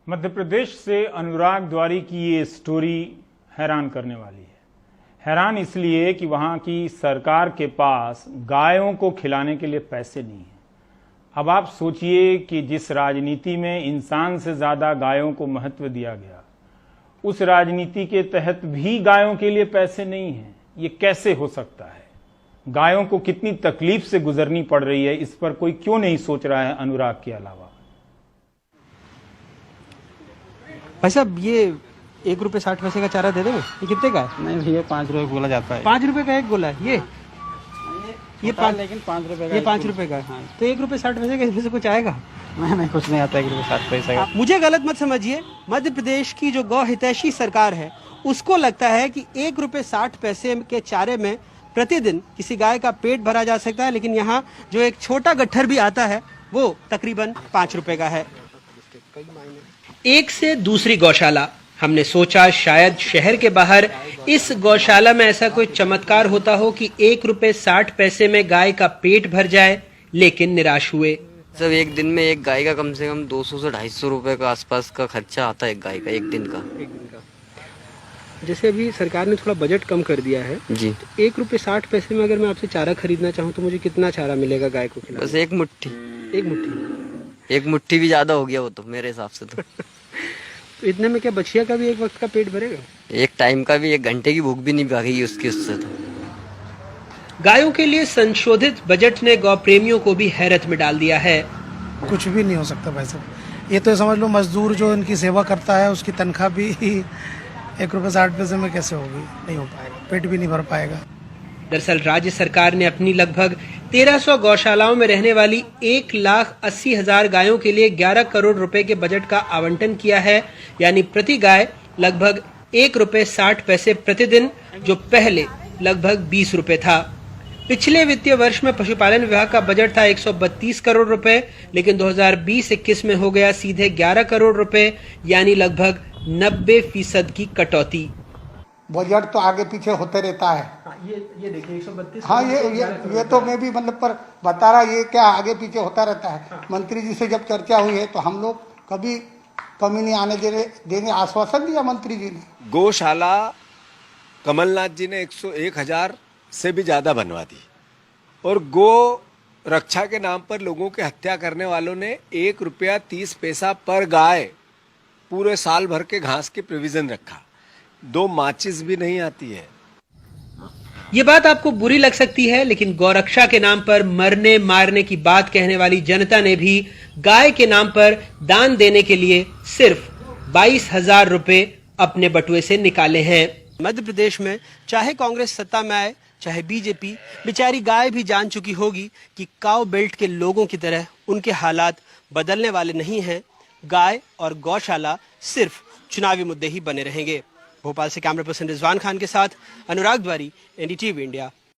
मध्य प्रदेश से अनुराग द्वारी की ये स्टोरी हैरान करने वाली है। हैरान इसलिए कि वहां की सरकार के पास गायों को खिलाने के लिए पैसे नहीं हैं। अब आप सोचिए कि जिस राजनीति में इंसान से ज्यादा गायों को महत्व दिया गया, उस राजनीति के तहत भी गायों के लिए पैसे नहीं हैं। ये कैसे हो सकता है? गायों को कितनी तकलीफ से गुजरनी पड़ रही है, इस पर कोई क्यों नहीं सोच रहा है अनुराग के अलावा? भाई साहब, ये 1 रुपये 60 पैसे का चारा दे देंगे? ये कितने का है? नहीं भैया, 5 रुपए बोला जाता है। 5 रुपए का एक गोला है ये 5, लेकिन 5 रुपए का, ये 5 रुपए का है। हाँ। तो 1 रुपये 60 पैसे का इसमें से कुछ आएगा? नहीं, कुछ नहीं आता 1 रुपये 60 पैसे का। मुझे गलत मत समझिए। मध्य प्रदेश की जो गौ हितैषी सरकार है, उसको लगता है कि 1 रुपये 60 पैसे के चारे में प्रतिदिन किसी गाय का पेट भरा जा सकता है, लेकिन यहाँ जो एक छोटा गट्ठर भी आता है वो तकरीबन 5 रुपए का है। एक से दूसरी गौशाला। हमने सोचा शायद शहर के बाहर इस गौशाला में ऐसा कोई चमत्कार होता हो कि 1 रुपये 60 पैसे में गाय का पेट भर जाए, लेकिन निराश हुए। सब एक दिन में एक गाय का कम से कम 200 से 250 रुपए का आसपास का खर्चा आता है एक गाय का, एक दिन का। जैसे अभी सरकार ने थोड़ा बजट कम कर दिया है जी, तो 1 रुपये 60 पैसे में अगर मैं आपसे चारा खरीदना चाहूँ तो मुझे कितना चारा मिलेगा गाय को खिलाने? बस एक मुट्ठी। एक मुट्ठी भी ज्यादा हो गया वो तो मेरे हिसाब से तो। तो इतने में क्या बछिया का भी एक वक्त का पेट भरेगा? एक टाइम का भी, 1 घंटे की भूख भी नहीं भागेगी उसकी उससे तो। गायों के लिए संशोधित बजट ने गौ प्रेमियों को भी हैरत में डाल दिया है। कुछ भी नहीं हो सकता भाई साहब। ये तो समझ लो मजदूर जो इनकी सेवा करता है उसकी तनख्वाह भी 1 रुपये 60 पैसे में कैसे होगी? नहीं हो पाएगा, पेट भी नहीं भर पाएगा। दरअसल राज्य सरकार ने अपनी लगभग 1300 गौशालाओं में रहने वाली 1,80,000 गायों के लिए 11 करोड़ रुपए के बजट का आवंटन किया है, यानी प्रति गाय लगभग 1 रुपये 60 पैसे प्रतिदिन, जो पहले लगभग 20 रुपए था। पिछले वित्तीय वर्ष में पशुपालन विभाग का बजट था 132 करोड़ रुपए, लेकिन 2020-21 में हो गया सीधे 11 करोड़ रुपए, यानी लगभग 90% की कटौती। बजट तो आगे पीछे होते रहता है। ये देखिए 132। हाँ, ये तो मैं भी मतलब पर बता रहा, ये क्या आगे पीछे होता रहता है। हाँ। मंत्री जी से जब चर्चा हुई है तो हम लोग कभी कमी नहीं आने देने आश्वासन दिया मंत्री जी ने। गौशाला कमलनाथ जी ने 101,000 से भी ज्यादा बनवा दी, और गो रक्षा के नाम पर लोगों की हत्या करने वालों ने 1 रुपया 30 पैसा पर गाय पूरे साल भर के घास के प्रोविजन रखा। 2 माचिस भी नहीं आती है। ये बात आपको बुरी लग सकती है, लेकिन गौरक्षा के नाम पर मरने मारने की बात कहने वाली जनता ने भी गाय के नाम पर दान देने के लिए सिर्फ 22,000 रुपए अपने बटुए से निकाले हैं। मध्य प्रदेश में चाहे कांग्रेस सत्ता में आए चाहे बीजेपी, बेचारी गाय भी जान चुकी होगी कि काऊ बेल्ट के लोगों की तरह उनके हालात बदलने वाले नहीं हैं। गाय और गौशाला सिर्फ चुनावी मुद्दे ही बने रहेंगे। भोपाल से कैमरा पर्सन रिजवान खान के साथ अनुराग द्वारी, एनडीटीवी इंडिया।